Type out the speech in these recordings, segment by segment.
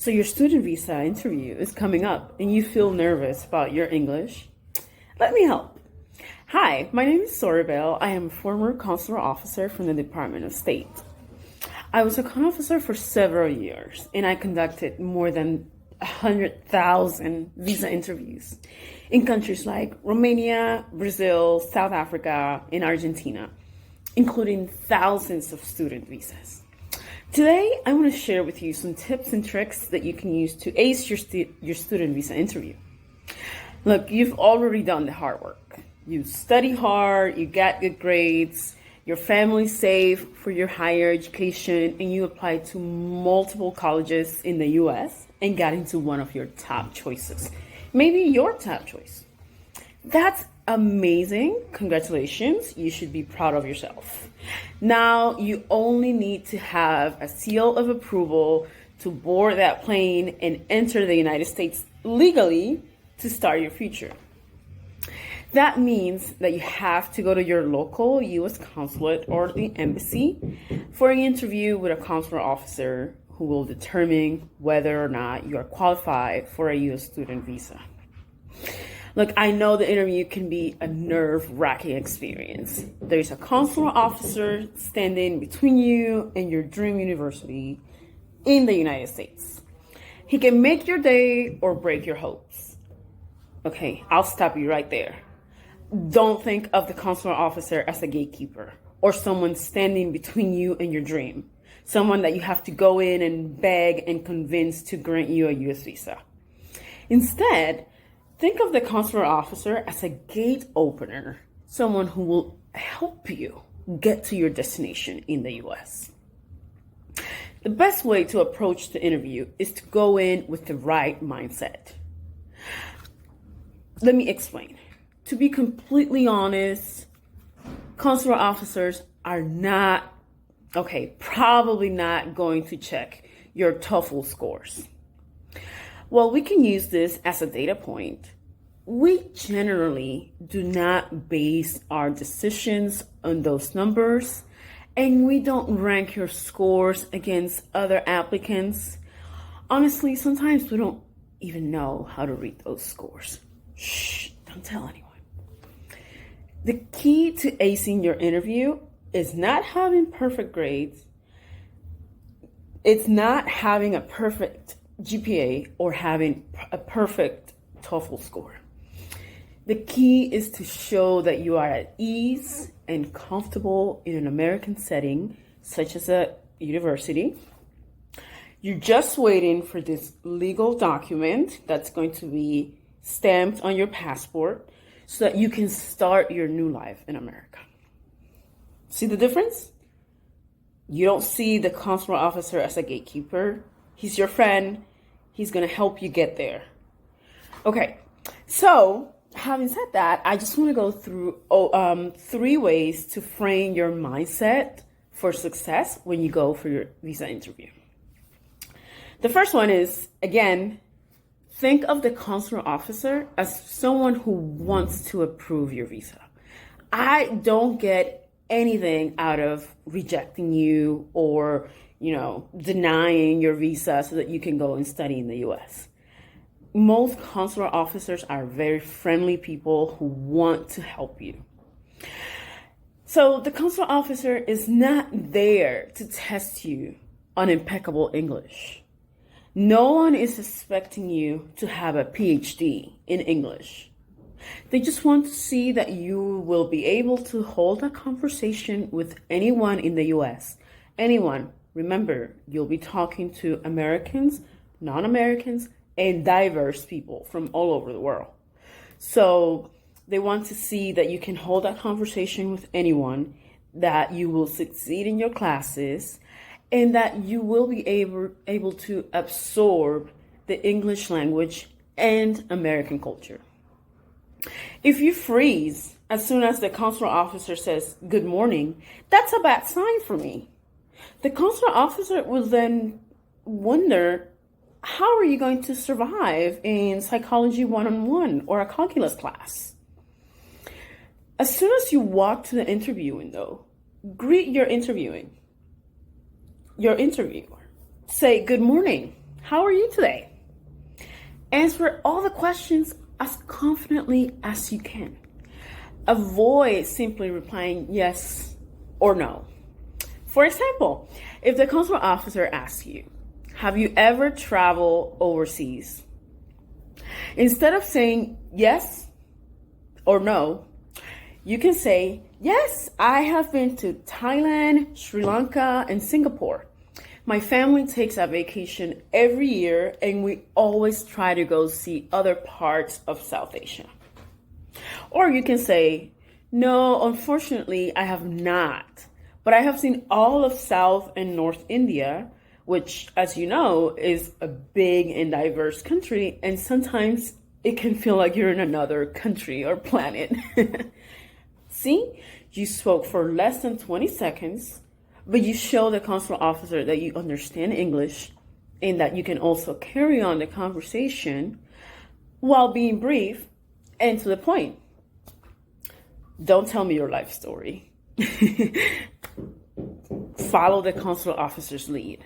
So your student visa interview is coming up and you feel nervous about your English? Let me help. Hi, my name is Soribel. I am a former consular officer from the Department of State. I was a con officer for several years and I conducted more than 100,000 visa interviews in countries like Romania, Brazil, South Africa, and Argentina, including thousands of student visas. Today, I want to share with you some tips and tricks that you can use to ace your student visa interview. Look, you've already done the hard work. You study hard, you got good grades, your family's safe for your higher education, and you applied to multiple colleges in the US and got into one of your top choices. Maybe your top choice. That's amazing. Congratulations. You should be proud of yourself. Now you only need to have a seal of approval to board that plane and enter the United States legally to start your future. That means that you have to go to your local U.S. consulate or the embassy for an interview with a consular officer who will determine whether or not you are qualified for a U.S. student visa. Look, I know the interview can be a nerve-wracking experience. There's a consular officer standing between you and your dream university in the United States. He can make your day or break your hopes. Okay, I'll stop you right there. Don't think of the consular officer as a gatekeeper or someone standing between you and your dream, someone that you have to go in and beg and convince to grant you a U.S. visa. Instead, think of the consular officer as a gate opener, someone who will help you get to your destination in the U.S. The best way to approach the interview is to go in with the right mindset. Let me explain. To be completely honest, consular officers are probably not going to check your TOEFL scores. While we can use this as a data point, we generally do not base our decisions on those numbers, and we don't rank your scores against other applicants. Honestly, sometimes we don't even know how to read those scores. Shh, don't tell anyone. The key to acing your interview is not having perfect grades. It's not having a perfect GPA or having a perfect TOEFL score. The key is to show that you are at ease and comfortable in an American setting, such as a university. You're just waiting for this legal document that's going to be stamped on your passport so that you can start your new life in America. See the difference? You don't see the consular officer as a gatekeeper. He's your friend. He's going to help you get there. Okay, so having said that, I just want to go through 3 ways to frame your mindset for success when you go for your visa interview. The first one is, again, think of the consular officer as someone who wants to approve your visa. I don't get anything out of rejecting you or denying your visa so that you can go and study in the U.S. Most consular officers are very friendly people who want to help you. So the consular officer is not there to test you on impeccable English. No one is expecting you to have a PhD in English. They just want to see that you will be able to hold a conversation with anyone in the U.S. Anyone. Remember, you'll be talking to Americans, non-Americans, and diverse people from all over the world. So they want to see that you can hold that conversation with anyone, that you will succeed in your classes, and that you will be able to absorb the English language and American culture. If you freeze as soon as the consular officer says good morning, that's a bad sign for me. The consular officer will then wonder, how are you going to survive in psychology 101 or a calculus class? As soon as you walk to the interview window, greet your interviewer. Say, good morning. How are you today? Answer all the questions as confidently as you can. Avoid simply replying yes or no. For example, if the consular officer asks you, have you ever traveled overseas? Instead of saying yes or no, you can say, yes, I have been to Thailand, Sri Lanka, and Singapore. My family takes a vacation every year, and we always try to go see other parts of South Asia. Or you can say, no, unfortunately, I have not, but I have seen all of South and North India, which, as you know, is a big and diverse country, and sometimes it can feel like you're in another country or planet. See, you spoke for less than 20 seconds, but you show the consular officer that you understand English and that you can also carry on the conversation while being brief and to the point. Don't tell me your life story. Follow the consular officer's lead.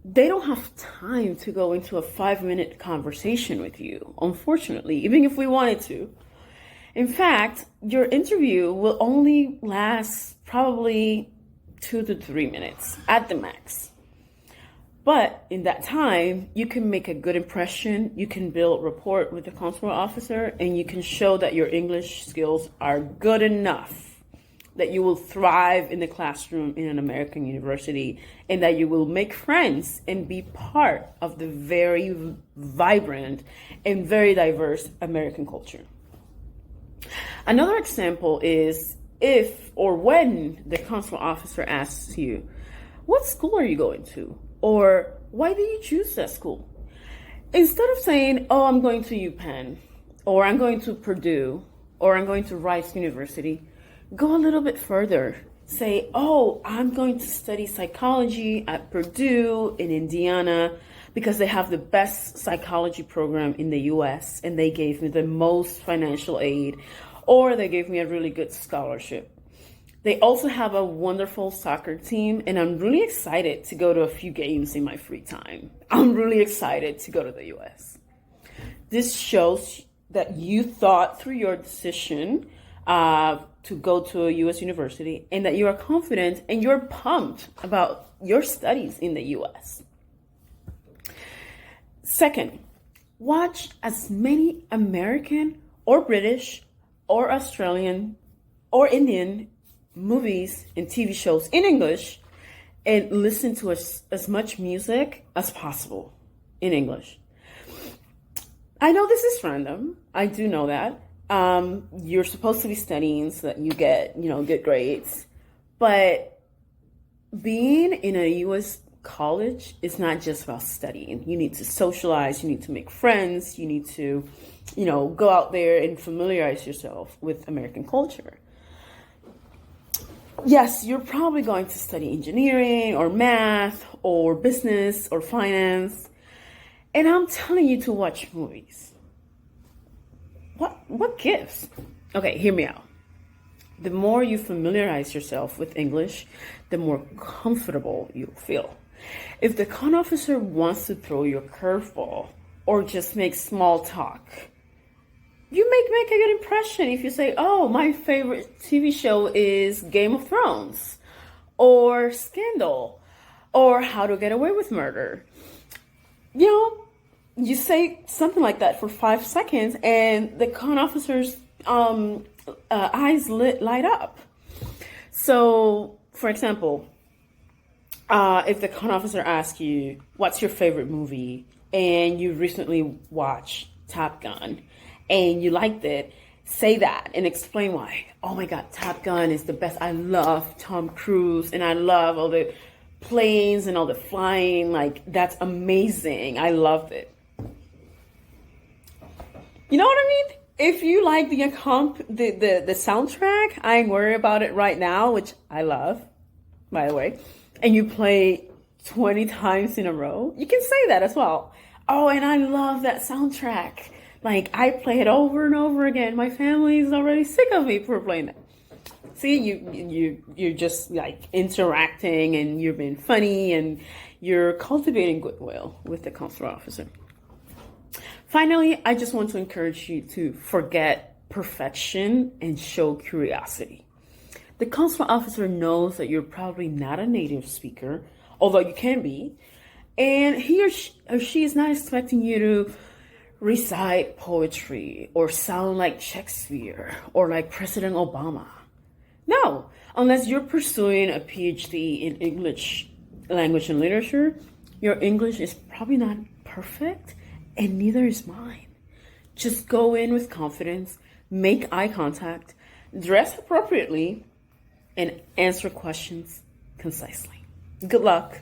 They don't have time to go into a 5-minute conversation with you, unfortunately, even if we wanted to. In fact, your interview will only last probably 2 to 3 minutes at the max. But in that time, you can make a good impression, you can build rapport with the consular officer, and you can show that your English skills are good enough, that you will thrive in the classroom in an American university, and that you will make friends and be part of the very vibrant and very diverse American culture. Another example is if or when the consular officer asks you, what school are you going to? Or why did you choose that school? Instead of saying, oh, I'm going to UPenn, or I'm going to Purdue, or I'm going to Rice University, go a little bit further. Say, oh, I'm going to study psychology at Purdue in Indiana because they have the best psychology program in the US and they gave me the most financial aid, or they gave me a really good scholarship. They also have a wonderful soccer team, and I'm really excited to go to a few games in my free time. I'm really excited to go to the US. This shows that you thought through your decision to go to a US university and that you are confident and you're pumped about your studies in the US. Second, watch as many American or British or Australian or Indian movies and TV shows in English and listen to as much music as possible in English. I know this is random. I do know that. You're supposed to be studying so that you get, good grades. But being in a U.S. college is not just about studying. You need to socialize. You need to make friends. You need to, go out there and familiarize yourself with American culture. Yes, you're probably going to study engineering or math or business or finance. And I'm telling you to watch movies. What gives? Okay, hear me out. The more you familiarize yourself with English, the more comfortable you'll feel. If the con officer wants to throw you a curveball or just make small talk, you make a good impression if you say, oh, my favorite TV show is Game of Thrones, or Scandal, or How to Get Away with Murder. You say something like that for 5 seconds and the con officer's eyes light up. So, for example, if the con officer asks you, what's your favorite movie? And you recently watched Top Gun, and you liked it, say that and explain why. Oh my God, Top Gun is the best. I love Tom Cruise and I love all the planes and all the flying. Like, that's amazing. I loved it. You know what I mean? If you like the soundtrack, I ain't worried about it right now, which I love, by the way, and you play 20 times in a row, you can say that as well. Oh, and I love that soundtrack. Like, I play it over and over again. My family is already sick of me for playing that. See, you're just like interacting and you're being funny and you're cultivating goodwill with the consular officer. Finally, I just want to encourage you to forget perfection and show curiosity. The consular officer knows that you're probably not a native speaker, although you can be, and he or she is not expecting you to recite poetry or sound like Shakespeare or like President Obama. No, unless you're pursuing a PhD in English language and literature, your English is probably not perfect, and neither is mine. Just go in with confidence, make eye contact, dress appropriately, and answer questions concisely. Good luck.